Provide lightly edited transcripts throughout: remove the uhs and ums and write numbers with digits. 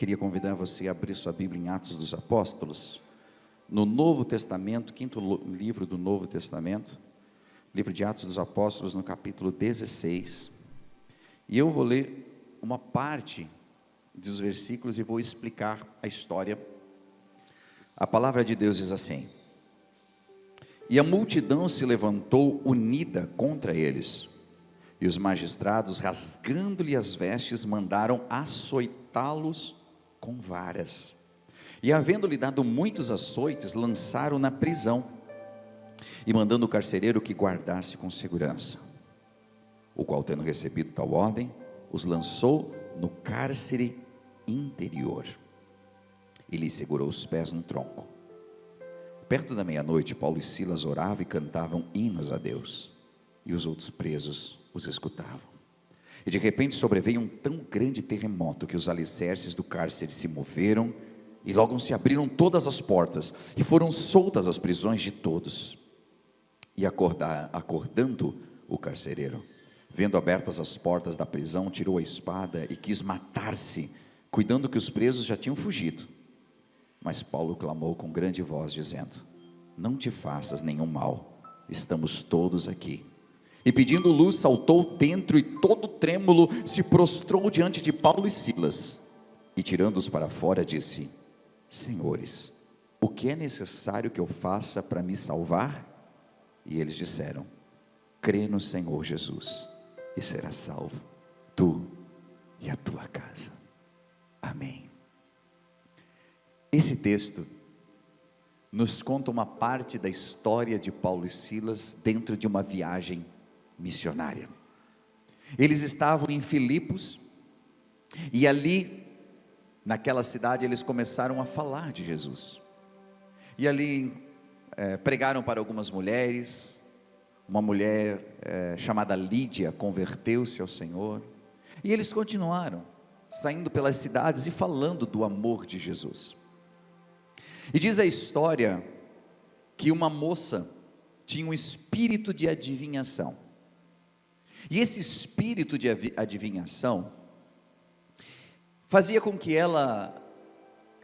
Queria convidar você a abrir sua Bíblia em Atos dos Apóstolos, no Novo Testamento, quinto livro do Novo Testamento, livro de Atos dos Apóstolos, no capítulo 16, e eu vou ler uma parte dos versículos e vou explicar a história. A palavra de Deus diz assim: e a multidão se levantou unida contra eles, e os magistrados, rasgando-lhe as vestes, mandaram açoitá-los com varas, e havendo-lhe dado muitos açoites, lançaram na prisão, e mandando o carcereiro que guardasse com segurança, o qual, tendo recebido tal ordem, os lançou no cárcere interior, e lhe segurou os pés num tronco. Perto da meia-noite, Paulo e Silas oravam e cantavam hinos a Deus, e os outros presos os escutavam. E de repente sobreveio um tão grande terremoto, que os alicerces do cárcere se moveram, e logo se abriram todas as portas, e foram soltas as prisões de todos. E acordando o carcereiro, vendo abertas as portas da prisão, tirou a espada e quis matar-se, cuidando que os presos já tinham fugido. Mas Paulo clamou com grande voz, dizendo: não te faças nenhum mal, estamos todos aqui. E pedindo luz, saltou dentro, e todo trêmulo se prostrou diante de Paulo e Silas, e tirando-os para fora, disse: senhores, o que é necessário que eu faça para me salvar? E eles disseram: crê no Senhor Jesus, e serás salvo, tu e a tua casa. Amém. Esse texto nos conta uma parte da história de Paulo e Silas dentro de uma viagem missionária. Eles estavam em Filipos, e ali, naquela cidade, eles começaram a falar de Jesus, e ali pregaram para algumas mulheres. Uma mulher chamada Lídia converteu-se ao Senhor, e eles continuaram saindo pelas cidades e falando do amor de Jesus. E diz a história que uma moça tinha um espírito de adivinhação, e esse espírito de adivinhação fazia com que ela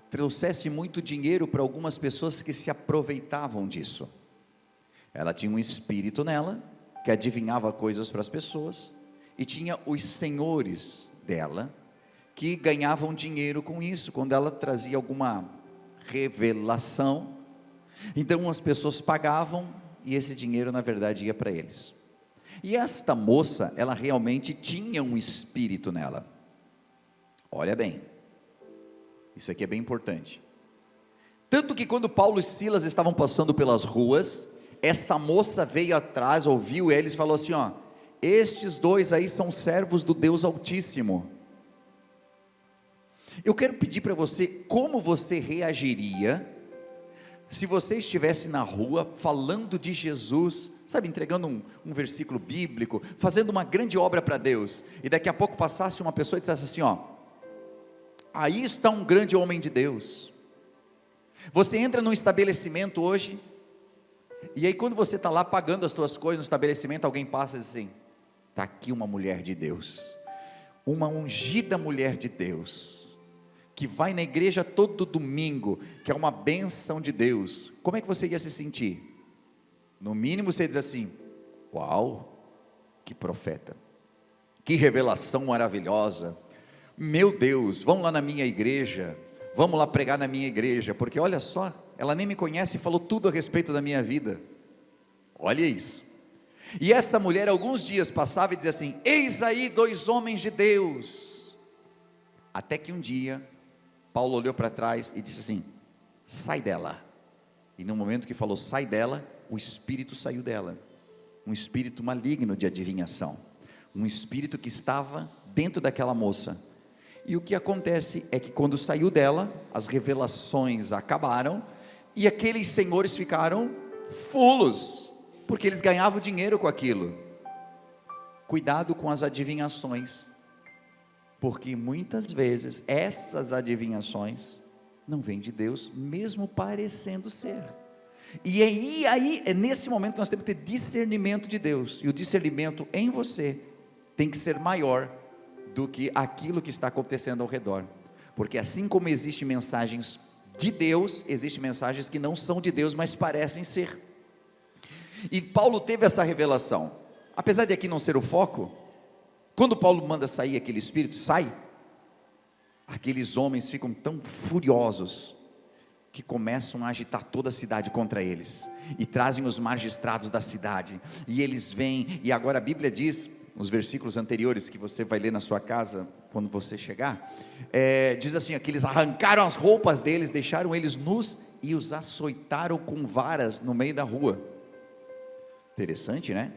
trouxesse muito dinheiro para algumas pessoas que se aproveitavam disso. Ela tinha um espírito nela, que adivinhava coisas para as pessoas, e tinha os senhores dela, que ganhavam dinheiro com isso, quando ela trazia alguma revelação. Então as pessoas pagavam, e esse dinheiro na verdade ia para eles. E esta moça, ela realmente tinha um espírito nela. Olha bem, isso aqui é bem importante. Tanto que quando Paulo e Silas estavam passando pelas ruas, essa moça veio atrás, ouviu eles e falou assim: ó, estes dois aí são servos do Deus Altíssimo. Eu quero pedir para você, como você reagiria se você estivesse na rua falando de Jesus, sabe, entregando um versículo bíblico, fazendo uma grande obra para Deus, e daqui a pouco passasse uma pessoa e dissesse assim: ó, aí está um grande homem de Deus. Você entra num estabelecimento hoje, e aí quando você está lá pagando as suas coisas no estabelecimento, alguém passa e diz assim: está aqui uma mulher de Deus, uma ungida mulher de Deus, que vai na igreja todo domingo, que é uma bênção de Deus. Como é que você ia se sentir? No mínimo você diz assim: uau, que profeta, que revelação maravilhosa, meu Deus, vamos lá na minha igreja, vamos lá pregar na minha igreja, porque olha só, ela nem me conhece e falou tudo a respeito da minha vida. Olha isso. E essa mulher alguns dias passava e dizia assim: eis aí dois homens de Deus. Até que um dia Paulo olhou para trás e disse assim: sai dela. E no momento que falou sai dela, o espírito saiu dela, um espírito maligno de adivinhação, um espírito que estava dentro daquela moça. E o que acontece é que quando saiu dela, as revelações acabaram, e aqueles senhores ficaram fulos, porque eles ganhavam dinheiro com aquilo. Cuidado com as adivinhações, porque muitas vezes essas adivinhações não vêm de Deus, mesmo parecendo ser. E aí é nesse momento que nós temos que ter discernimento de Deus, e o discernimento em você tem que ser maior do que aquilo que está acontecendo ao redor, Porque assim como existem mensagens de Deus, existem mensagens que não são de Deus, mas parecem ser. E Paulo teve essa revelação, apesar de aqui não ser o foco. Quando Paulo manda sair aquele espírito, sai, aqueles homens ficam tão furiosos, que começam a agitar toda a cidade contra eles, e trazem os magistrados da cidade, e eles vêm, e agora a Bíblia diz, nos versículos anteriores, que você vai ler na sua casa, quando você chegar, diz assim, que eles arrancaram as roupas deles, deixaram eles nus, e os açoitaram com varas no meio da rua. Interessante, né?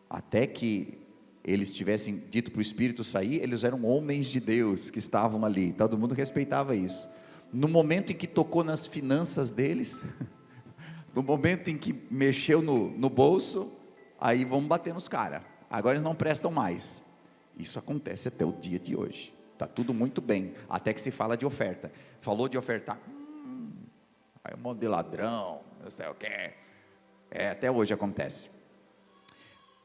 Até que eles tivessem dito para o Espírito sair, eles eram homens de Deus, que estavam ali, todo mundo respeitava isso. No momento em que tocou nas finanças deles, no momento em que mexeu no bolso, aí vamos bater nos caras, agora eles não prestam mais. Isso acontece até o dia de hoje, está tudo muito bem, até que se fala de oferta, falou de ofertar, aí um monte de ladrão, não sei o que, até hoje acontece.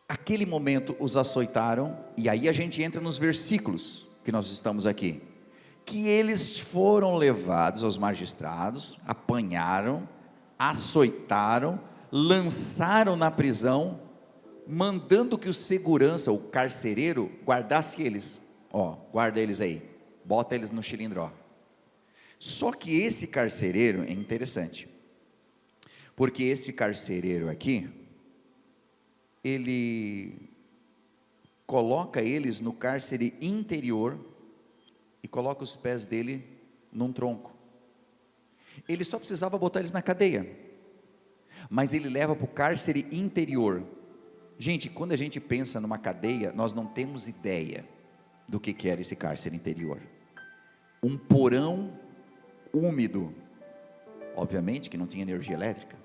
Aquele momento os açoitaram, e aí a gente entra nos versículos que nós estamos aqui, que eles foram levados aos magistrados, apanharam, açoitaram, lançaram na prisão, mandando que o segurança, o carcereiro, guardasse eles, guarda eles aí, bota eles no xilindró. Só que esse carcereiro é interessante, porque esse carcereiro aqui, ele coloca eles no cárcere interior, e coloca os pés dele num tronco. Ele só precisava botar eles na cadeia, mas ele leva para o cárcere interior. Gente, quando a gente pensa numa cadeia, nós não temos ideia do que era esse cárcere interior. Um porão úmido, obviamente que não tinha energia elétrica,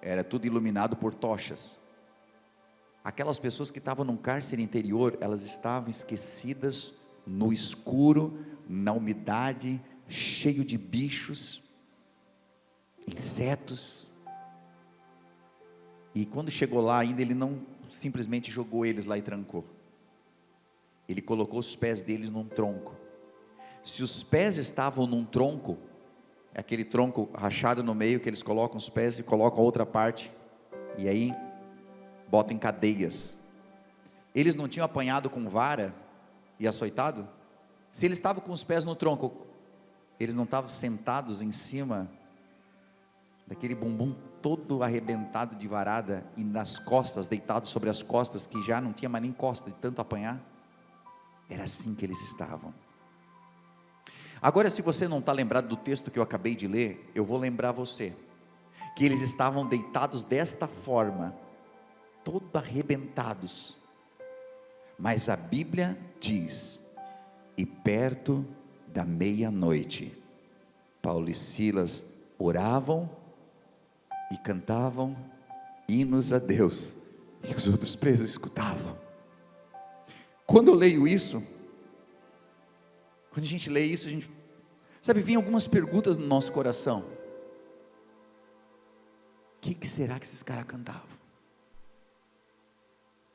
era tudo iluminado por tochas. Aquelas pessoas que estavam num cárcere interior, elas estavam esquecidas no escuro, na umidade, cheio de bichos, insetos. E quando chegou lá ainda, ele não simplesmente jogou eles lá e trancou, ele colocou os pés deles num tronco. Se os pés estavam num tronco, aquele tronco rachado no meio, que eles colocam os pés e colocam a outra parte, e aí botam em cadeias. Eles não tinham apanhado com vara e açoitado? Se eles estavam com os pés no tronco, eles não estavam sentados em cima daquele bumbum todo arrebentado de varada, e nas costas, deitados sobre as costas, que já não tinha mais nem costa de tanto apanhar? Era assim que eles estavam. Agora, se você não está lembrado do texto que eu acabei de ler, eu vou lembrar você, que eles estavam deitados desta forma, todo arrebentados, mas a Bíblia diz, e perto da meia-noite, Paulo e Silas oravam e cantavam hinos a Deus, e os outros presos escutavam. Quando eu leio isso, quando a gente lê isso, sabe, vem algumas perguntas no nosso coração. O que será que esses caras cantavam?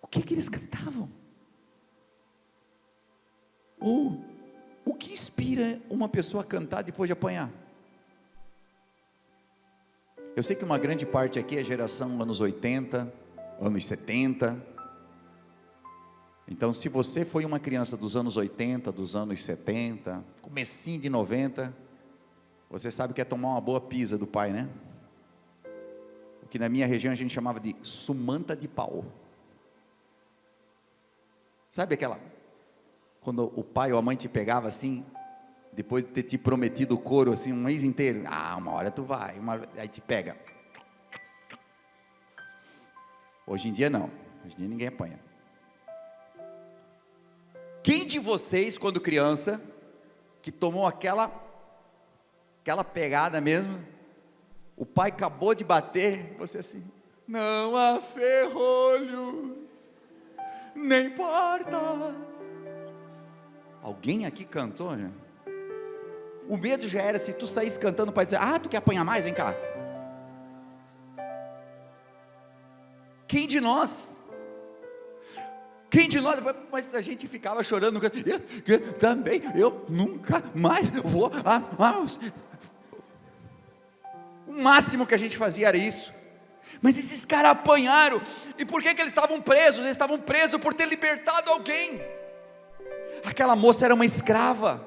O que eles cantavam? O que inspira uma pessoa a cantar depois de apanhar? Eu sei que uma grande parte aqui é geração anos 80, anos 70. Então, se você foi uma criança dos anos 80, dos anos 70, comecinho de 90, você sabe que é tomar uma boa pisa do pai, né? O que na minha região a gente chamava de sumanta de pau. Sabe aquela, quando o pai ou a mãe te pegava assim, depois de ter te prometido o couro assim um mês inteiro, uma hora tu vai, aí te pega. Hoje em dia não, hoje em dia ninguém apanha. Quem de vocês, quando criança, que tomou aquela pegada mesmo, o pai acabou de bater, você assim, não há ferrolhos, nem portas. Alguém aqui cantou, né? O medo já era se tu saísse cantando para dizer, tu quer apanhar mais? Vem cá. Quem de nós Quem de nós, mas a gente ficava chorando, eu nunca mais vou amar. O máximo que a gente fazia era isso. Mas esses caras apanharam. E por que eles estavam presos? Eles estavam presos por ter libertado alguém. Aquela moça era uma escrava.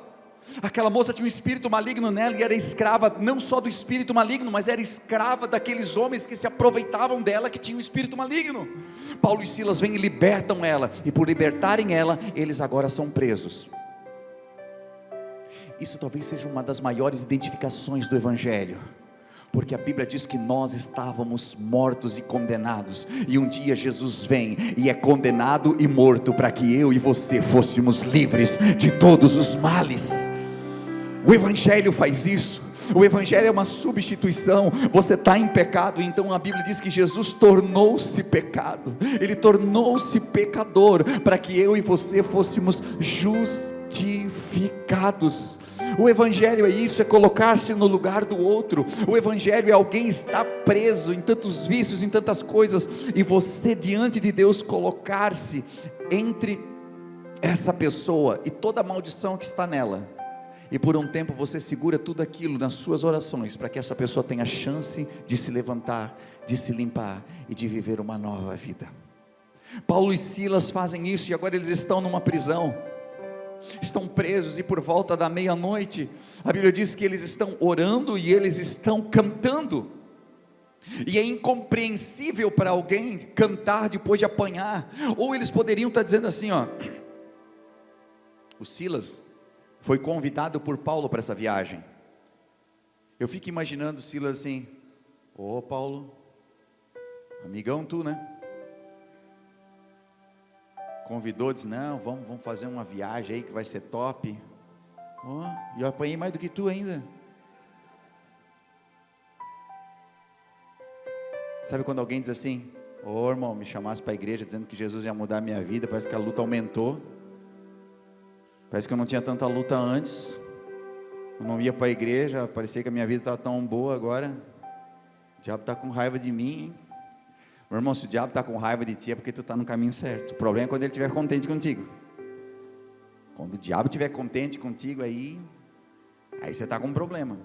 Aquela moça tinha um espírito maligno nela e era escrava não só do espírito maligno, mas era escrava daqueles homens que se aproveitavam dela, que tinham um espírito maligno. Paulo e Silas vêm e libertam ela, e por libertarem ela, eles agora são presos. Isso talvez seja uma das maiores identificações do Evangelho, porque a Bíblia diz que nós estávamos mortos e condenados, e um dia Jesus vem e é condenado e morto para que eu e você fôssemos livres de todos os males. O Evangelho faz isso. O Evangelho é uma substituição. Você está em pecado, então a Bíblia diz que Jesus tornou-se pecado, Ele tornou-se pecador, para que eu e você fôssemos justificados. O Evangelho é isso, é colocar-se no lugar do outro. O Evangelho é alguém estar preso em tantos vícios, em tantas coisas, e você diante de Deus colocar-se entre essa pessoa e toda a maldição que está nela, e por um tempo você segura tudo aquilo nas suas orações, para que essa pessoa tenha chance de se levantar, de se limpar e de viver uma nova vida. Paulo e Silas fazem isso, e agora eles estão numa prisão, estão presos, e por volta da meia-noite, a Bíblia diz que eles estão orando e eles estão cantando. E é incompreensível para alguém cantar depois de apanhar. Ou eles poderiam estar dizendo assim, ó: o Silas foi convidado por Paulo para essa viagem. Eu fico imaginando Silas assim: ô Paulo, amigão tu, né? Convidou, disse: não, vamos fazer uma viagem aí que vai ser top. E eu apanhei mais do que tu ainda. Sabe quando alguém diz assim: ô irmão, me chamasse para a igreja dizendo que Jesus ia mudar a minha vida, parece que a luta aumentou, parece que eu não tinha tanta luta antes, eu não ia para a igreja, parecia que a minha vida estava tão boa agora. O diabo está com raiva de mim, hein? Meu irmão, se o diabo está com raiva de ti, é porque tu está no caminho certo. O problema é quando ele estiver contente contigo. Quando o diabo estiver contente contigo, aí você está com um problema.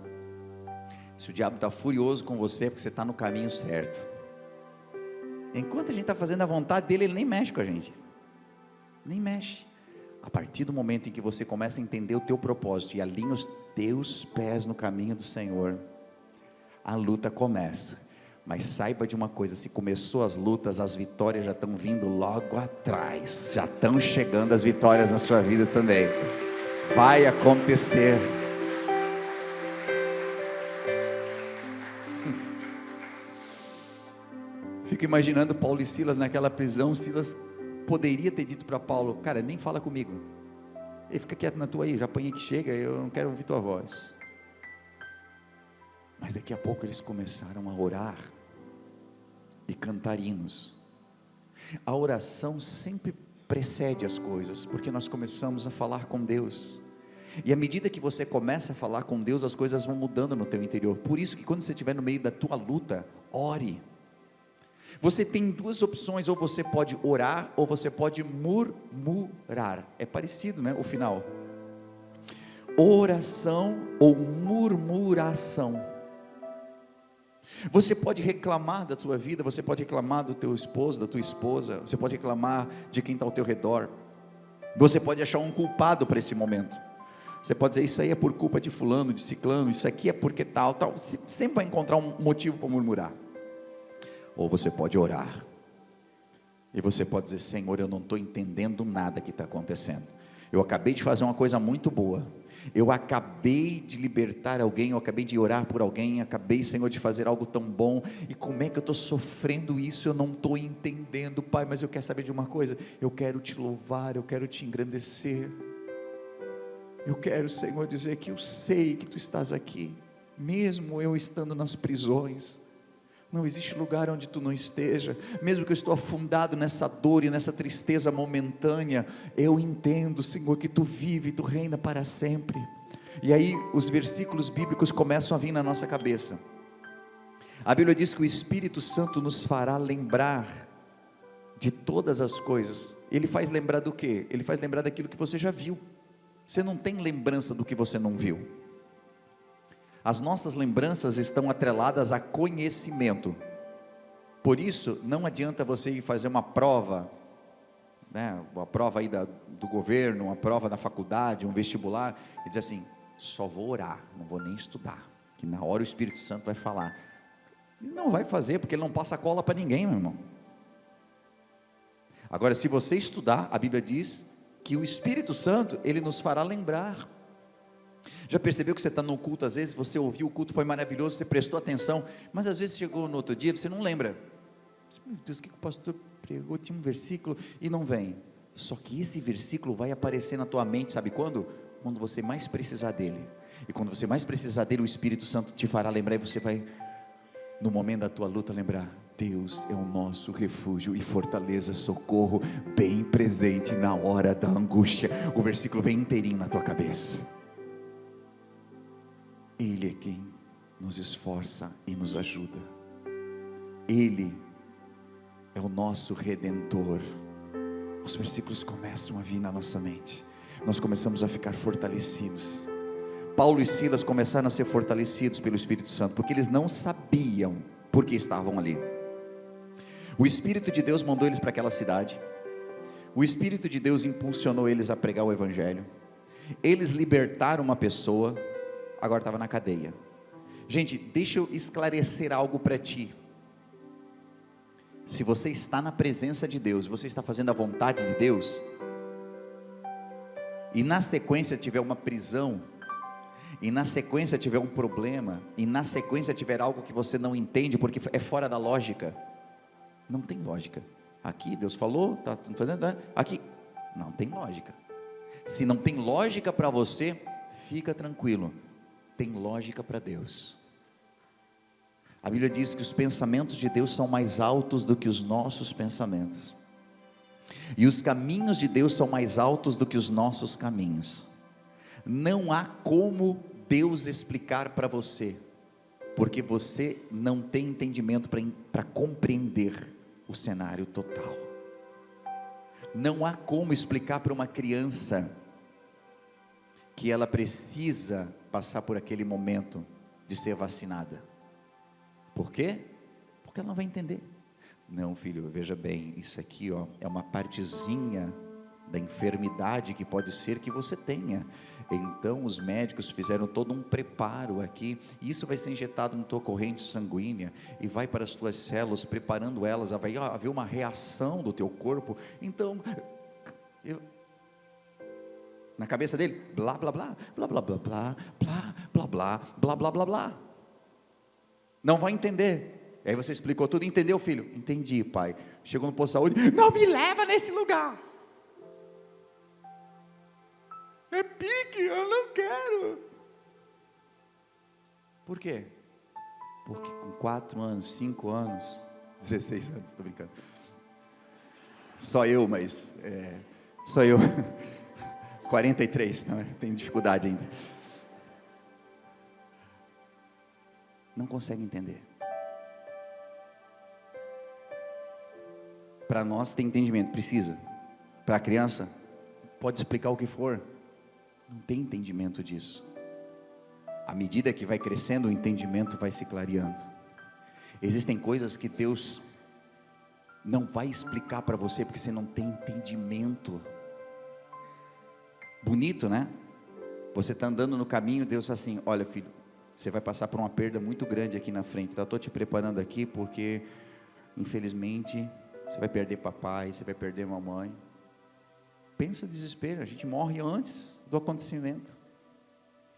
Se o diabo está furioso com você, é porque você está no caminho certo. Enquanto a gente está fazendo a vontade dele, ele nem mexe com a gente, nem mexe. A partir do momento em que você começa a entender o teu propósito e alinha os teus pés no caminho do Senhor, a luta começa. Mas saiba de uma coisa: se começou as lutas, as vitórias já estão vindo logo atrás, já estão chegando as vitórias na sua vida também. Vai acontecer. Fico imaginando Paulo e Silas naquela prisão. Silas poderia ter dito para Paulo: cara, nem fala comigo, ele fica quieto na tua aí, já apanhei que chega, eu não quero ouvir tua voz. Mas daqui a pouco eles começaram a orar e cantar hinos. A oração sempre precede as coisas, porque nós começamos a falar com Deus, e à medida que você começa a falar com Deus, as coisas vão mudando no teu interior. Por isso que quando você estiver no meio da tua luta, ore. Você tem duas opções: ou você pode orar, ou você pode murmurar. É parecido, né? O final, oração ou murmuração. Você pode reclamar da tua vida, você pode reclamar do teu esposo, da tua esposa, você pode reclamar de quem está ao teu redor, você pode achar um culpado para esse momento. Você pode dizer: isso aí é por culpa de fulano, de ciclano, isso aqui é porque tal. Você sempre vai encontrar um motivo para murmurar. Ou você pode orar, e você pode dizer: Senhor, eu não estou entendendo nada que está acontecendo. Eu acabei de fazer uma coisa muito boa, eu acabei de libertar alguém, eu acabei de orar por alguém, acabei, Senhor, de fazer algo tão bom, e como é que eu estou sofrendo isso? Eu não estou entendendo, Pai, mas eu quero saber de uma coisa: eu quero te louvar, eu quero te engrandecer, eu quero, Senhor, dizer que eu sei que tu estás aqui, mesmo eu estando nas prisões. Não existe lugar onde tu não esteja. Mesmo que eu estou afundado nessa dor e nessa tristeza momentânea, eu entendo, Senhor, que tu vive e tu reina para sempre. E aí os versículos bíblicos começam a vir na nossa cabeça. A Bíblia diz que o Espírito Santo nos fará lembrar de todas as coisas ele faz lembrar do quê? Ele faz lembrar daquilo que você já viu. Você não tem lembrança do que você não viu. As nossas lembranças estão atreladas a conhecimento. Por isso, não adianta você ir fazer uma prova, né, uma prova aí do governo, uma prova na faculdade, um vestibular, e dizer assim: só vou orar, não vou nem estudar, que na hora o Espírito Santo vai falar. Ele não vai fazer, porque ele não passa cola para ninguém, meu irmão. Agora, se você estudar, a Bíblia diz que o Espírito Santo, ele nos fará lembrar. Já percebeu que você está no culto, às vezes você ouviu o culto, foi maravilhoso, você prestou atenção, mas às vezes chegou no outro dia, você não lembra. Meu Deus, o que o pastor pregou? Tinha um versículo e não vem. Só que esse versículo vai aparecer na tua mente, sabe quando? Quando você mais precisar dele. E quando você mais precisar dele, o Espírito Santo te fará lembrar, e você vai, no momento da tua luta, lembrar: Deus é o nosso refúgio e fortaleza, socorro bem presente na hora da angústia. O versículo vem inteirinho na tua cabeça. Ele é quem nos esforça e nos ajuda. Ele é o nosso Redentor. Os versículos começam a vir na nossa mente. Nós começamos a ficar fortalecidos. Paulo e Silas começaram a ser fortalecidos pelo Espírito Santo, porque eles não sabiam por que estavam ali. O Espírito de Deus mandou eles para aquela cidade. O Espírito de Deus impulsionou eles a pregar o Evangelho. Eles libertaram uma pessoa, agora estava na cadeia. Gente, deixa eu esclarecer algo para ti. Se você está na presença de Deus, você está fazendo a vontade de Deus, e na sequência tiver uma prisão, e na sequência tiver um problema, e na sequência tiver algo que você não entende, porque é fora da lógica, não tem lógica. Aqui Deus falou, está fazendo, aqui não tem lógica. Se não tem lógica para você, fica tranquilo, tem lógica para Deus. A Bíblia diz que os pensamentos de Deus são mais altos do que os nossos pensamentos, e os caminhos de Deus são mais altos do que os nossos caminhos. Não há como Deus explicar para você, porque você não tem entendimento para compreender o cenário total. Não há como explicar para uma criança que ela precisa passar por aquele momento de ser vacinada. Por quê? Porque ela não vai entender. Não, filho, veja bem, isso aqui, ó, é uma partezinha da enfermidade que pode ser que você tenha. Então os médicos fizeram todo um preparo aqui, e isso vai ser injetado na tua corrente sanguínea, e vai para as tuas células, preparando elas, vai haver uma reação do teu corpo. Então, na cabeça dele, blá, blá, blá, blá, blá, blá, blá, blá, blá, blá, blá, blá, blá, blá. Não vai entender. Aí você explicou tudo, entendeu, filho? Entendi, pai. Chegou no posto de saúde, não me leva nesse lugar. É pique, eu não quero. Por quê? Porque com 4 anos, 5 anos, 16 anos, estou brincando. Só eu, mas só eu. 43, não, tenho dificuldade ainda. Não consegue entender. Para nós tem entendimento, precisa. Para a criança, pode explicar o que for, não tem entendimento disso. À medida que vai crescendo, o entendimento vai se clareando. Existem coisas que Deus não vai explicar para você, porque você não tem entendimento. Bonito, né? Você está andando no caminho, Deus assim: olha, filho, você vai passar por uma perda muito grande aqui na frente, tá? Estou te preparando aqui, porque infelizmente você vai perder papai, você vai perder mamãe. Pensa o desespero, a gente morre antes do acontecimento.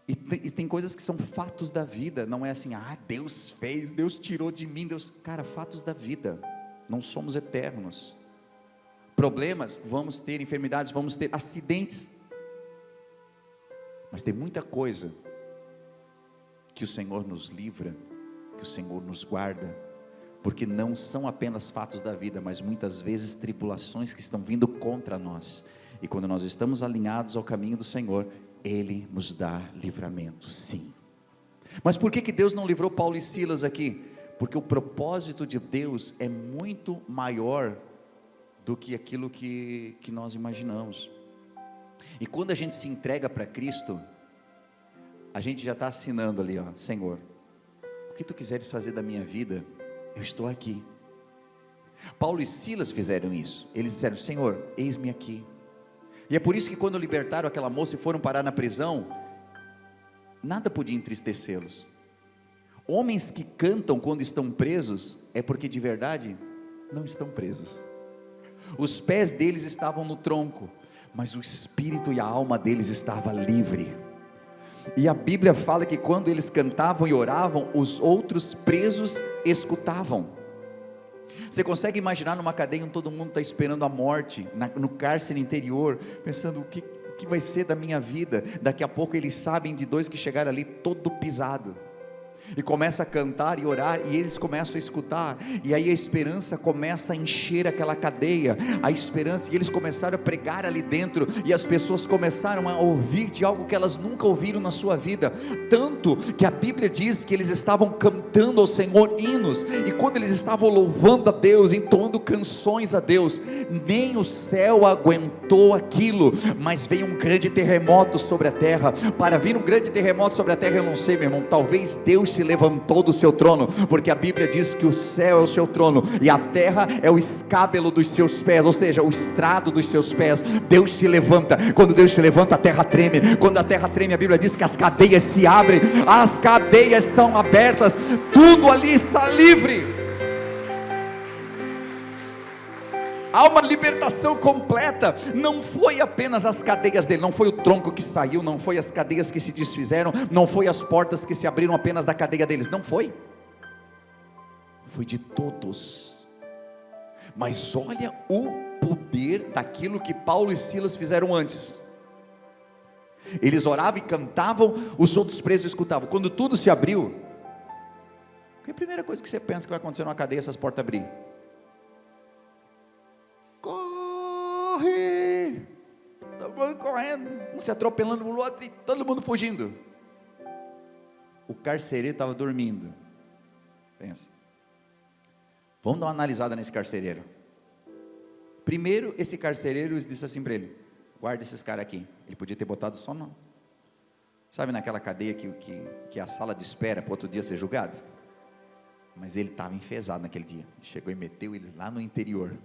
E tem coisas que são fatos da vida, não é assim: Deus fez, Deus tirou de mim, Deus... Cara, fatos da vida, não somos eternos. Problemas, vamos ter enfermidades, vamos ter acidentes, mas tem muita coisa que o Senhor nos livra, que o Senhor nos guarda, porque não são apenas fatos da vida, mas muitas vezes tribulações que estão vindo contra nós, e quando nós estamos alinhados ao caminho do Senhor, Ele nos dá livramento, sim. Mas por que Deus não livrou Paulo e Silas aqui? Porque o propósito de Deus é muito maior do que aquilo que nós imaginamos. E quando a gente se entrega para Cristo, a gente já está assinando ali, ó: Senhor, o que tu quiseres fazer da minha vida, eu estou aqui. Paulo e Silas fizeram isso. Eles disseram: Senhor, eis-me aqui. E é por isso que quando libertaram aquela moça e foram parar na prisão, nada podia entristecê-los. Homens que cantam quando estão presos, é porque de verdade não estão presos. Os pés deles estavam no tronco, mas o espírito e a alma deles estavam livre. E a Bíblia fala que quando eles cantavam e oravam, os outros presos escutavam. Você consegue imaginar numa cadeia onde todo mundo está esperando a morte, no cárcere interior, pensando: o que vai ser da minha vida? Daqui a pouco eles sabem de dois que chegaram ali todo pisado, e começa a cantar e orar, e eles começam a escutar, e aí a esperança começa a encher aquela cadeia, a esperança, e eles começaram a pregar ali dentro, e as pessoas começaram a ouvir de algo que elas nunca ouviram na sua vida, tanto que a Bíblia diz que eles estavam cantando ao Senhor hinos, e quando eles estavam louvando a Deus, entoando canções a Deus, nem o céu aguentou aquilo, mas veio um grande terremoto sobre a terra. Para vir um grande terremoto sobre a terra, eu não sei, meu irmão, talvez Deus se levantou do seu trono, porque a Bíblia diz que o céu é o seu trono, e a terra é o escábelo dos seus pés, ou seja, o estrado dos seus pés. Deus se levanta. Quando Deus se levanta, a terra treme. Quando a terra treme, a Bíblia diz que as cadeias se abrem, as cadeias são abertas, tudo ali está livre. Há uma libertação completa. Não foi apenas as cadeias dele, não foi o tronco que saiu, não foi as cadeias que se desfizeram, não foi as portas que se abriram apenas da cadeia deles, não foi, foi de todos. Mas olha o poder daquilo que Paulo e Silas fizeram antes. Eles oravam e cantavam, os outros presos escutavam. Quando tudo se abriu, que é a primeira coisa que você pensa que vai acontecer numa cadeia, essas portas abrir? Corre! Todo mundo correndo, um se atropelando no outro e todo mundo fugindo. O carcereiro estava dormindo. Pensa. Vamos dar uma analisada nesse carcereiro. Primeiro, esse carcereiro disse assim para ele: guarda esses caras aqui. Ele podia ter botado só não. Sabe naquela cadeia que é a sala de espera para outro dia ser julgado? Mas ele estava enfesado naquele dia. Chegou e meteu eles lá no interior.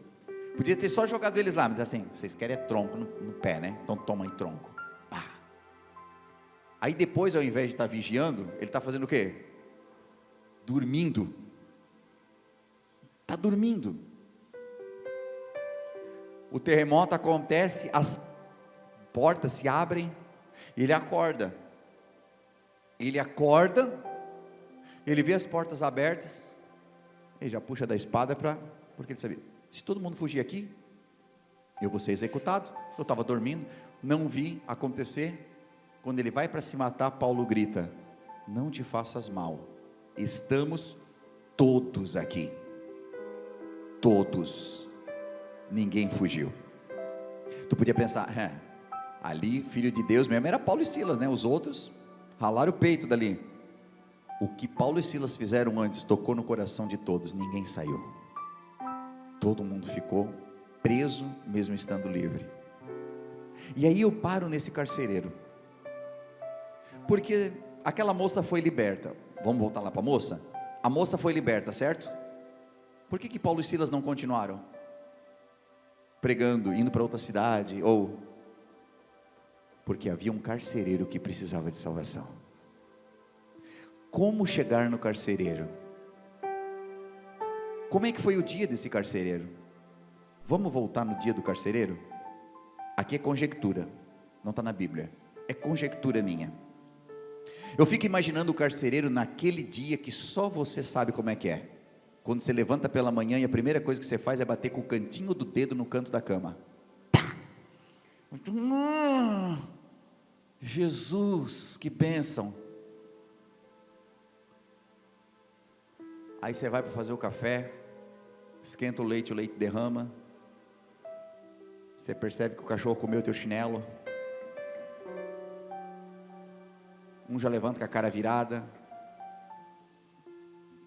Podia ter só jogado eles lá, mas assim: vocês querem tronco no pé, né? Então toma aí tronco. Pá. Aí depois, ao invés de estar vigiando, ele está fazendo o quê? Dormindo. Está dormindo. O terremoto acontece, as portas se abrem, ele acorda. Ele acorda, ele vê as portas abertas, ele já puxa da espada porque ele sabia: se todo mundo fugir aqui, eu vou ser executado. Eu estava dormindo, não vi acontecer. Quando ele vai para se matar, Paulo grita: não te faças mal, estamos todos aqui, todos, ninguém fugiu. Tu podia pensar: ali filho de Deus mesmo era Paulo e Silas, né? Os outros ralaram o peito dali. O que Paulo e Silas fizeram antes tocou no coração de todos, ninguém saiu. Todo mundo ficou preso, mesmo estando livre. E aí eu paro nesse carcereiro, porque aquela moça foi liberta. Vamos voltar lá para a moça? A moça foi liberta, certo? Por que Paulo e Silas não continuaram pregando, indo para outra cidade? Ou porque havia um carcereiro que precisava de salvação. Como chegar no carcereiro? Como é que foi o dia desse carcereiro? Vamos voltar no dia do carcereiro? Aqui é conjectura, não está na Bíblia, é conjectura minha. Eu fico imaginando o carcereiro naquele dia que só você sabe como é que é. Quando você levanta pela manhã e a primeira coisa que você faz é bater com o cantinho do dedo no canto da cama. Tá. Jesus, que bênção. Aí você vai para fazer o café, esquenta o leite derrama. Você percebe que o cachorro comeu o teu chinelo. Um já levanta com a cara virada.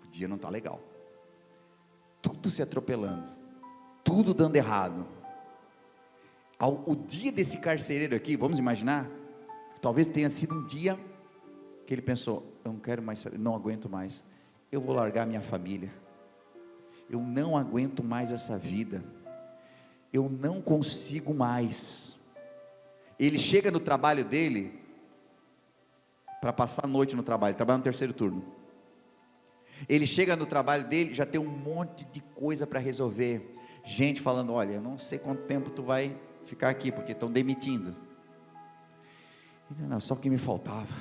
O dia não está legal. Tudo se atropelando. tudo dando errado. O dia desse carcereiro aqui, vamos imaginar, talvez tenha sido um dia que ele pensou: eu não quero mais saber, não aguento mais, eu vou largar minha família, eu não aguento mais essa vida, eu não consigo mais. Ele chega no trabalho dele, para passar a noite no trabalho, ele trabalha no terceiro turno. Ele chega no trabalho dele, já tem um monte de coisa para resolver, gente falando: olha, eu não sei quanto tempo tu vai ficar aqui, porque estão demitindo. Não, só o que me faltava,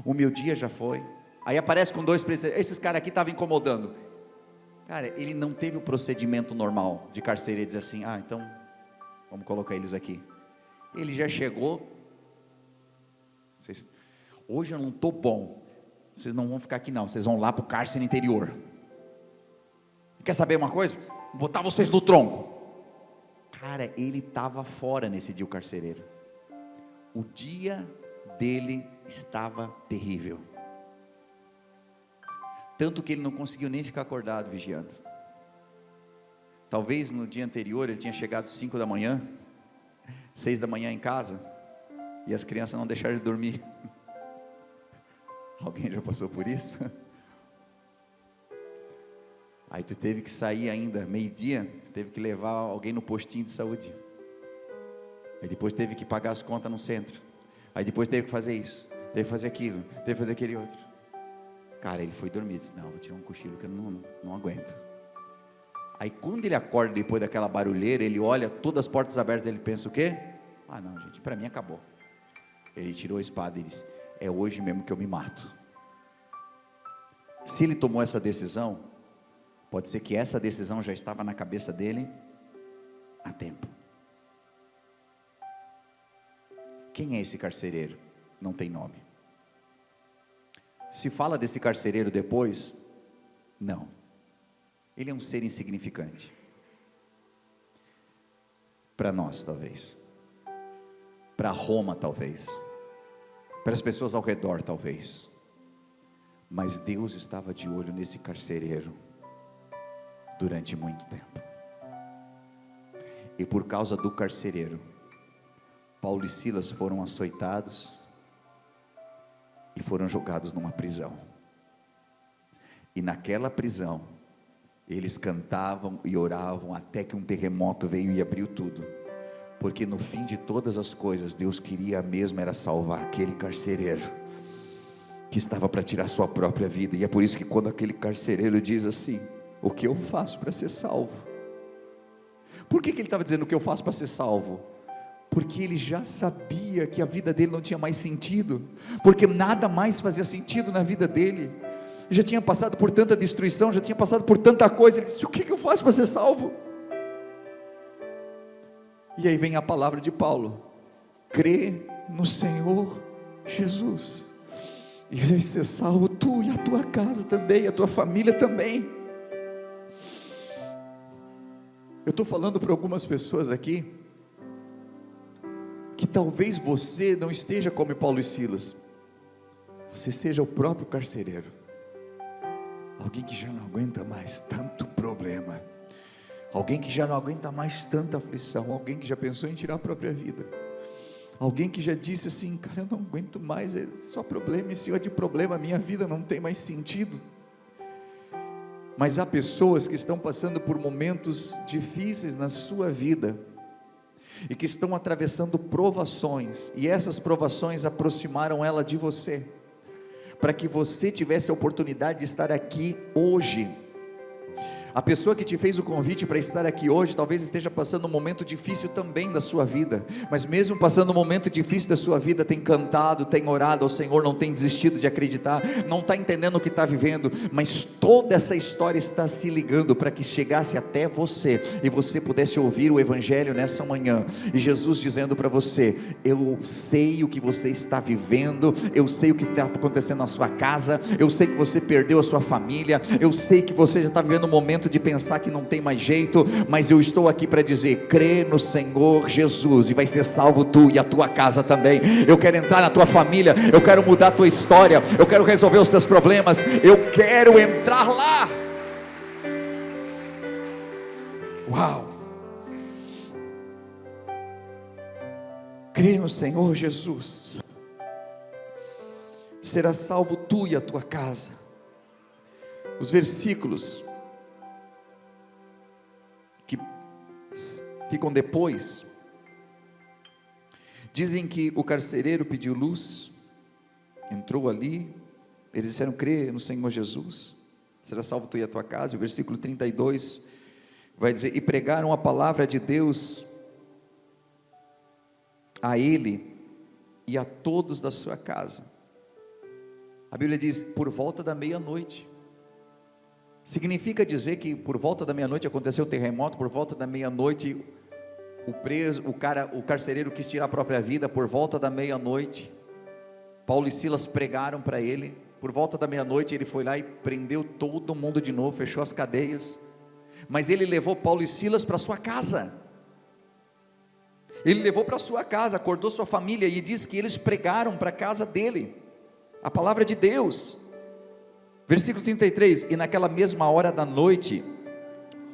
o meu dia já foi. Aí aparece com 2 presidentes, esses caras aqui estavam incomodando. Cara, ele não teve o procedimento normal de carcereiro, dizer assim: ah, então vamos colocar eles aqui. Ele já chegou: hoje eu não estou bom, vocês não vão ficar aqui não, vocês vão lá para o cárcere interior. Quer saber uma coisa? Vou botar vocês no tronco. Cara, ele estava fora nesse dia, o carcereiro. O dia dele estava terrível, tanto que ele não conseguiu nem ficar acordado vigiando. Talvez no dia anterior ele tinha chegado 5 da manhã, 6 da manhã em casa, e as crianças não deixaram ele dormir. Alguém já passou por isso? Aí tu teve que sair ainda, meio-dia, tu teve que levar alguém no postinho de saúde. Aí depois teve que pagar as contas no centro. Aí depois teve que fazer isso, teve que fazer aquilo, teve que fazer aquele outro. Cara, ele foi dormir, disse: não, vou tirar um cochilo que eu não aguento. Aí quando ele acorda depois daquela barulheira, ele olha todas as portas abertas, ele pensa o quê? Ah não, gente, para mim acabou. Ele tirou a espada e disse: é hoje mesmo que eu me mato. Se ele tomou essa decisão, pode ser que essa decisão já estava na cabeça dele há tempo. Quem é esse carcereiro? Não tem nome. Se fala desse carcereiro depois? Não. Ele é um ser insignificante. Para nós talvez. Para Roma talvez. Para as pessoas ao redor talvez. Mas Deus estava de olho nesse carcereiro durante muito tempo. E por causa do carcereiro, Paulo e Silas foram açoitados e foram jogados numa prisão. E naquela prisão, eles cantavam e oravam até que um terremoto veio e abriu tudo. Porque no fim de todas as coisas, Deus queria mesmo era salvar aquele carcereiro que estava para tirar sua própria vida. E é por isso que quando aquele carcereiro diz assim: o que eu faço para ser salvo? Por que ele estava dizendo o que eu faço para ser salvo? Porque ele já sabia que a vida dele não tinha mais sentido, porque nada mais fazia sentido na vida dele. Já tinha passado por tanta destruição, já tinha passado por tanta coisa. Ele disse: o que eu faço para ser salvo? E aí vem a palavra de Paulo: crê no Senhor Jesus, e vai ser salvo tu e a tua casa também, a tua família também. Eu estou falando para algumas pessoas aqui, que talvez você não esteja como Paulo e Silas, você seja o próprio carcereiro, alguém que já não aguenta mais tanto problema, alguém que já não aguenta mais tanta aflição, alguém que já pensou em tirar a própria vida, alguém que já disse assim: cara, eu não aguento mais, é só problema em cima de problema, a minha vida não tem mais sentido. Mas há pessoas que estão passando por momentos difíceis na sua vida, e que estão atravessando provações, e essas provações aproximaram ela de você, para que você tivesse a oportunidade de estar aqui hoje. A pessoa que te fez o convite para estar aqui hoje, talvez esteja passando um momento difícil também da sua vida, mas mesmo passando um momento difícil da sua vida, tem cantado, tem orado ao Senhor, não tem desistido de acreditar, não está entendendo o que está vivendo, mas toda essa história está se ligando para que chegasse até você, e você pudesse ouvir o Evangelho nessa manhã, e Jesus dizendo para você: eu sei o que você está vivendo, eu sei o que está acontecendo na sua casa, eu sei que você perdeu a sua família, eu sei que você já está vivendo um momento de pensar que não tem mais jeito, mas eu estou aqui para dizer: crê no Senhor Jesus, e vai ser salvo tu e a tua casa também. Eu quero entrar na tua família, eu quero mudar a tua história, eu quero resolver os teus problemas, eu quero entrar lá. Uau! crê no Senhor Jesus, será salvo tu e a tua casa. Os versículos que ficam depois dizem que o carcereiro pediu luz, entrou ali, eles disseram: crê no Senhor Jesus, será salvo tu e a tua casa. O versículo 32 vai dizer: e pregaram a palavra de Deus a ele e a todos da sua casa. A Bíblia diz: por volta da meia-noite. Significa dizer que por volta da meia-noite aconteceu o terremoto, por volta da meia-noite o carcereiro quis tirar a própria vida. Por volta da meia-noite, Paulo e Silas pregaram para ele. Por volta da meia-noite ele foi lá e prendeu todo mundo de novo, fechou as cadeias. Mas ele levou Paulo e Silas para sua casa. Ele levou para sua casa, acordou sua família e diz que eles pregaram para a casa dele a palavra de Deus. Versículo 33: e naquela mesma hora da noite,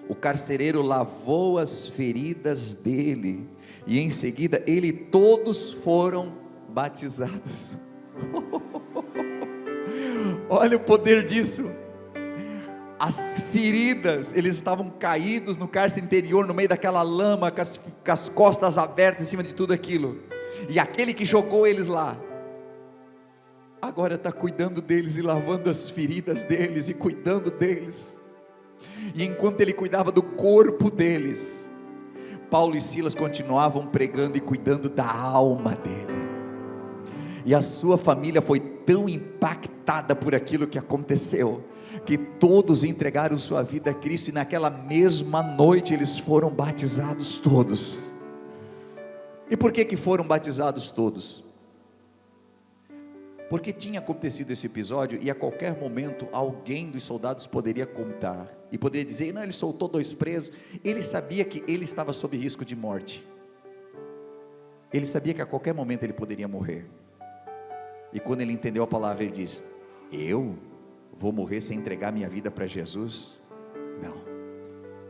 o carcereiro lavou as feridas dele, e em seguida ele e todos foram batizados. Olha o poder disso. As feridas, eles estavam caídos no cárcere interior, no meio daquela lama, com as costas abertas em cima de tudo aquilo, e aquele que jogou eles lá, agora está cuidando deles e lavando as feridas deles e cuidando deles. E enquanto ele cuidava do corpo deles, Paulo e Silas continuavam pregando e cuidando da alma dele. E a sua família foi tão impactada por aquilo que aconteceu, que todos entregaram sua vida a Cristo, e naquela mesma noite eles foram batizados todos. E por que foram batizados todos? Porque tinha acontecido esse episódio, e a qualquer momento alguém dos soldados poderia contar, e poderia dizer: não, ele soltou 2 presos. Ele sabia que ele estava sob risco de morte, ele sabia que a qualquer momento ele poderia morrer. E quando ele entendeu a palavra, ele disse: eu vou morrer sem entregar minha vida para Jesus? Não,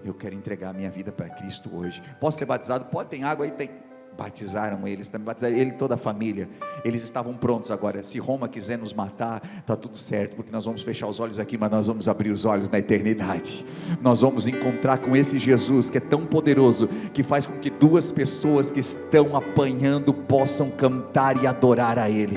eu quero entregar minha vida para Cristo hoje. Posso ser batizado? Pode, tem água aí? Tem. Batizaram eles, também batizaram ele e toda a família. Eles estavam prontos agora. Se Roma quiser nos matar, está tudo certo, porque nós vamos fechar os olhos aqui, mas nós vamos abrir os olhos na eternidade. Nós vamos encontrar com esse Jesus que é tão poderoso, que faz com que 2 pessoas que estão apanhando possam cantar e adorar a Ele.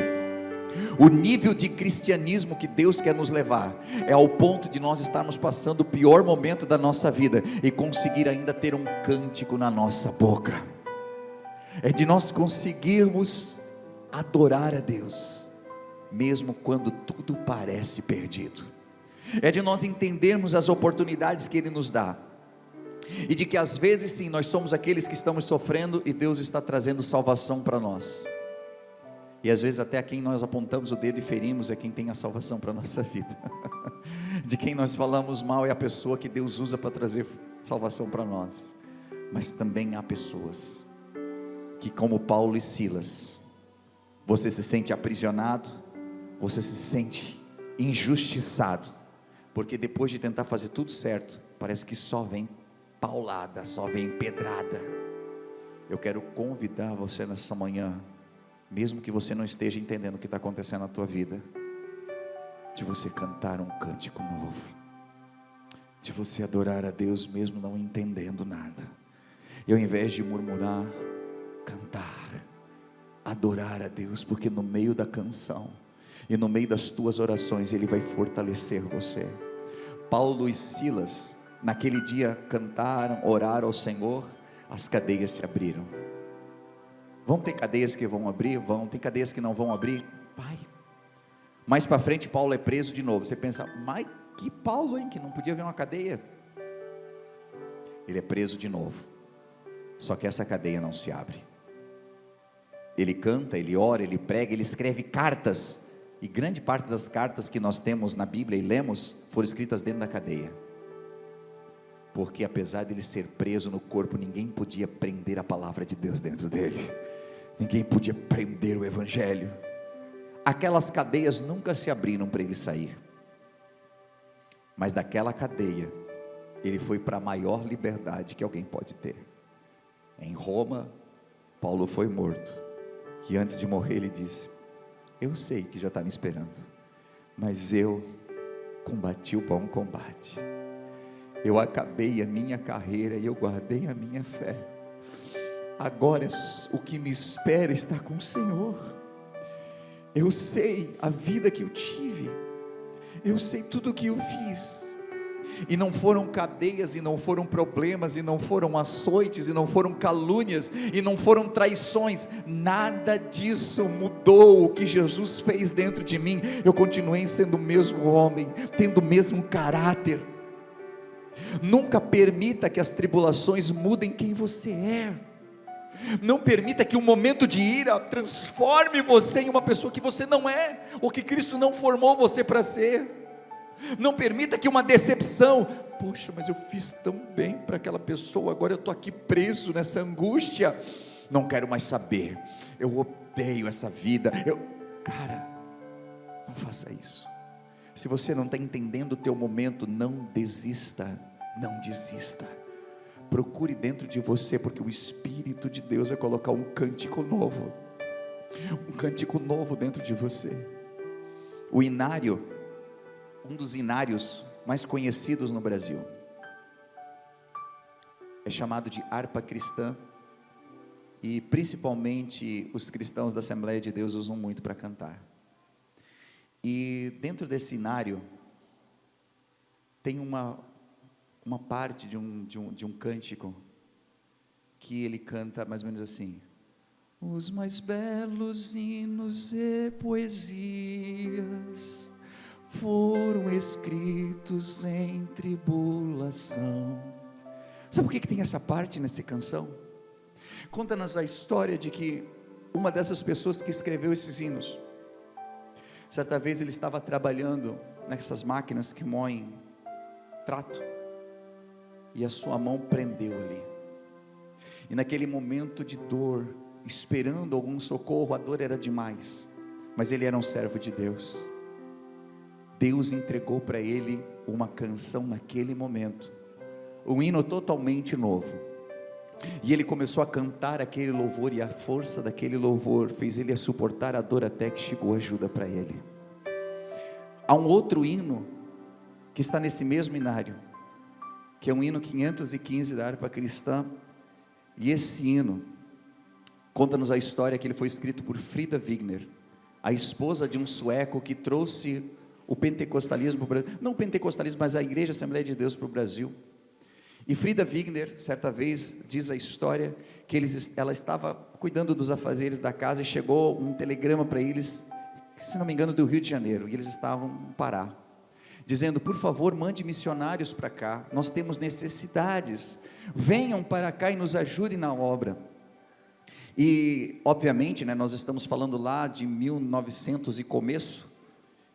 O nível de cristianismo que Deus quer nos levar é ao ponto de nós estarmos passando o pior momento da nossa vida e conseguir ainda ter um cântico na nossa boca. É de nós conseguirmos adorar a Deus, mesmo quando tudo parece perdido. É de nós entendermos as oportunidades que Ele nos dá, e de que às vezes sim, nós somos aqueles que estamos sofrendo, e Deus está trazendo salvação para nós. E às vezes até a quem nós apontamos o dedo e ferimos é quem tem a salvação para a nossa vida. De quem nós falamos mal é a pessoa que Deus usa para trazer salvação para nós. Mas também há pessoas que, como Paulo e Silas, você se sente aprisionado, você se sente injustiçado, porque depois de tentar fazer tudo certo, parece que só vem paulada, só vem pedrada. Eu quero convidar você nessa manhã, mesmo que você não esteja entendendo o que está acontecendo na tua vida, de você cantar um cântico novo, de você adorar a Deus mesmo não entendendo nada, e ao invés de murmurar, cantar, adorar a Deus, porque no meio da canção e no meio das tuas orações Ele vai fortalecer você. Paulo e Silas naquele dia cantaram, oraram ao Senhor, as cadeias se abriram. Vão ter cadeias que vão abrir? Vão. Tem cadeias que não vão abrir? Pai. Mais para frente Paulo é preso de novo. Você pensa: mas que Paulo, hein, que não podia ver uma cadeia? Ele é preso de novo, só que essa cadeia não se abre. Ele canta, ele ora, ele prega, ele escreve cartas, e grande parte das cartas que nós temos na Bíblia e lemos, foram escritas dentro da cadeia, porque apesar de ele ser preso no corpo, ninguém podia prender a palavra de Deus dentro dele, ninguém podia prender o Evangelho. Aquelas cadeias nunca se abriram para ele sair, mas daquela cadeia, ele foi para a maior liberdade que alguém pode ter. Em Roma, Paulo foi morto, E antes de morrer ele disse: eu sei que já está me esperando, mas eu combati o bom combate, eu acabei a minha carreira e eu guardei a minha fé. Agora o que me espera está com o Senhor. Eu sei a vida que eu tive, eu sei tudo o que eu fiz, e não foram cadeias, e não foram problemas, e não foram açoites, e não foram calúnias, e não foram traições, nada disso mudou o que Jesus fez dentro de mim. Eu continuei sendo o mesmo homem, tendo o mesmo caráter. Nunca permita que as tribulações mudem quem você é. Não permita que um momento de ira transforme você em uma pessoa que você não é, ou que Cristo não formou você para ser. Não permita que uma decepção, poxa, mas eu fiz tão bem para aquela pessoa, agora eu estou aqui preso nessa angústia, não quero mais saber, eu odeio essa vida. Cara, não faça isso. Se você não está entendendo o teu momento, não desista, não desista. Procure dentro de você, porque o Espírito de Deus vai colocar um cântico novo dentro de você. O inário, um dos inários mais conhecidos no Brasil, é chamado de harpa cristã, e principalmente os cristãos da Assembleia de Deus usam muito para cantar. E dentro desse inário tem uma parte de um cântico que ele canta mais ou menos assim: os mais belos hinos e poesias foram escritos em tribulação. Sabe por que tem essa parte nessa canção? Conta-nos a história de que uma dessas pessoas que escreveu esses hinos, certa vez ele estava trabalhando nessas máquinas que moem trato, e a sua mão prendeu ali, e naquele momento de dor, esperando algum socorro, a dor era demais, mas ele era um servo de Deus. Deus entregou para ele uma canção naquele momento, um hino totalmente novo, e ele começou a cantar aquele louvor, e a força daquele louvor fez ele a suportar a dor até que chegou ajuda para ele. Há um outro hino que está nesse mesmo inário, que é um hino 515 da harpa cristã, e esse hino conta-nos a história que ele foi escrito por Frida Wigner, a esposa de um sueco que trouxe o pentecostalismo para o Brasil, não o pentecostalismo, mas a Igreja Assembleia de Deus para o Brasil. E Frida Wigner, certa vez, diz a história que ela estava cuidando dos afazeres da casa, e chegou um telegrama para eles, se não me engano do Rio de Janeiro, e eles estavam no Pará, dizendo: por favor, mande missionários para cá, nós temos necessidades, venham para cá e nos ajudem na obra. E obviamente, nós estamos falando lá de 1900 e começo,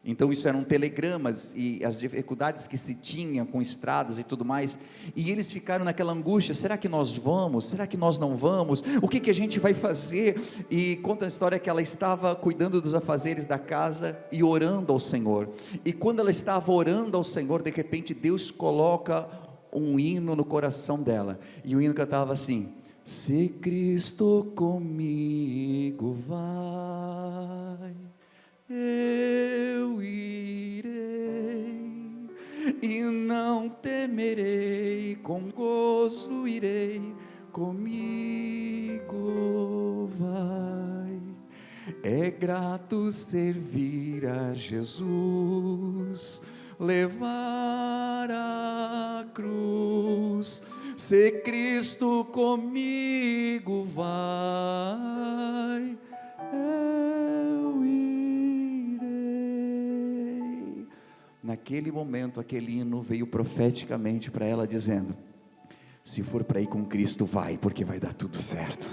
então isso eram telegramas, e as dificuldades que se tinham com estradas e tudo mais, e eles ficaram naquela angústia: será que nós vamos? Será que nós não vamos? O que a gente vai fazer? E conta a história que ela estava cuidando dos afazeres da casa e orando ao Senhor, e quando ela estava orando ao Senhor, de repente Deus coloca um hino no coração dela, e o hino cantava assim: se Cristo comigo vai, eu irei, e não temerei, com gozo irei, comigo vai. É grato servir a Jesus, levar a cruz. Se Cristo comigo vai, eu irei. Naquele momento, aquele hino veio profeticamente para ela, dizendo: se for para ir com Cristo, vai, porque vai dar tudo certo.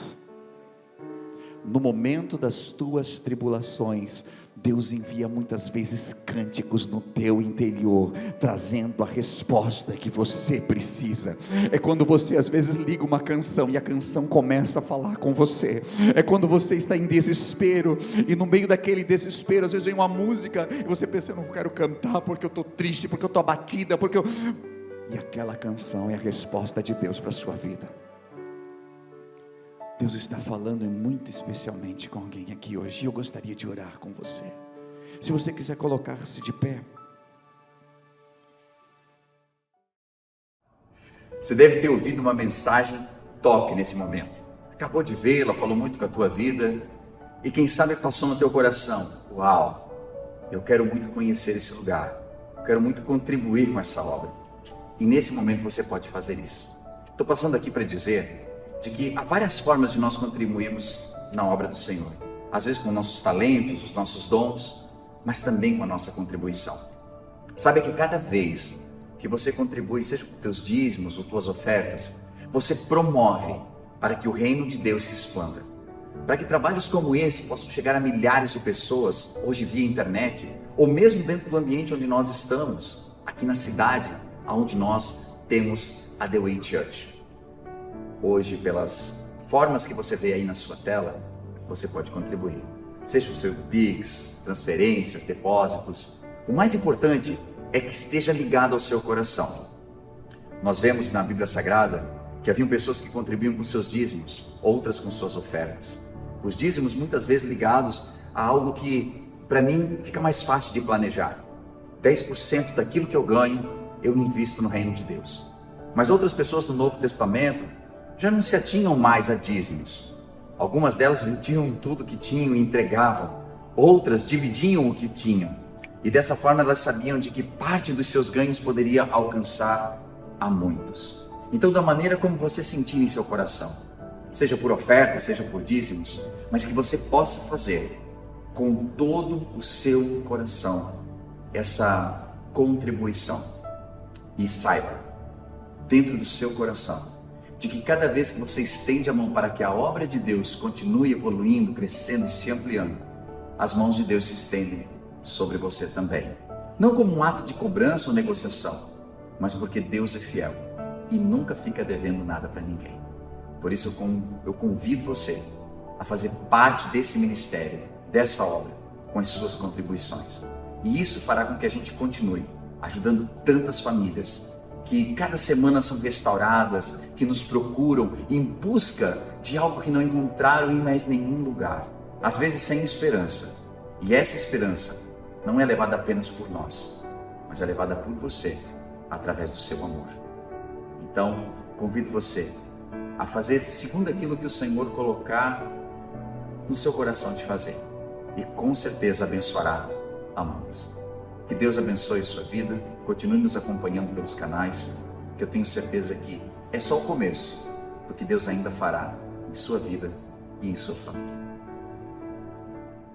No momento das tuas tribulações, Deus envia muitas vezes cânticos no teu interior, trazendo a resposta que você precisa. É quando você às vezes liga uma canção e a canção começa a falar com você. É quando você está em desespero, e no meio daquele desespero, às vezes vem uma música e você pensa: eu não quero cantar porque eu estou triste, porque eu estou abatida, E aquela canção é a resposta de Deus para a sua vida. Deus está falando muito especialmente com alguém aqui hoje, e eu gostaria de orar com você. Se você quiser colocar-se de pé. Você deve ter ouvido uma mensagem top nesse momento. Acabou de vê-la, falou muito com a tua vida, e quem sabe passou no teu coração: uau, eu quero muito conhecer esse lugar, eu quero muito contribuir com essa obra. E nesse momento você pode fazer isso. Estou passando aqui para dizer de que há várias formas de nós contribuirmos na obra do Senhor. Às vezes com nossos talentos, os nossos dons, mas também com a nossa contribuição. Sabe que cada vez que você contribui, seja com teus dízimos ou tuas ofertas, você promove para que o reino de Deus se expanda. Para que trabalhos como esse possam chegar a milhares de pessoas, hoje via internet, ou mesmo dentro do ambiente onde nós estamos, aqui na cidade, onde nós temos a The Way Church. Hoje, pelas formas que você vê aí na sua tela, você pode contribuir. Seja o seu Pix, transferências, depósitos. O mais importante é que esteja ligado ao seu coração. Nós vemos na Bíblia Sagrada que haviam pessoas que contribuíam com seus dízimos, outras com suas ofertas. Os dízimos muitas vezes ligados a algo que, para mim, fica mais fácil de planejar. 10% daquilo que eu ganho, eu invisto no reino de Deus. Mas outras pessoas do Novo Testamento já não se atinham mais a dízimos. Algumas delas vendiam tudo que tinham e entregavam. Outras dividiam o que tinham. E dessa forma elas sabiam de que parte dos seus ganhos poderia alcançar a muitos. Então, da maneira como você sentir em seu coração, seja por oferta, seja por dízimos, mas que você possa fazer com todo o seu coração essa contribuição. E saiba, dentro do seu coração, de que cada vez que você estende a mão para que a obra de Deus continue evoluindo, crescendo e se ampliando, as mãos de Deus se estendem sobre você também. Não como um ato de cobrança ou negociação, mas porque Deus é fiel e nunca fica devendo nada para ninguém. Por isso eu convido você a fazer parte desse ministério, dessa obra, com as suas contribuições. E isso fará com que a gente continue ajudando tantas famílias que cada semana são restauradas, que nos procuram em busca de algo que não encontraram em mais nenhum lugar, às vezes sem esperança. E essa esperança não é levada apenas por nós, mas é levada por você, através do seu amor. Então, convido você a fazer segundo aquilo que o Senhor colocar no seu coração de fazer, e com certeza abençoará a muitos. Que Deus abençoe sua vida, continue nos acompanhando pelos canais, que eu tenho certeza que é só o começo do que Deus ainda fará em sua vida e em sua família.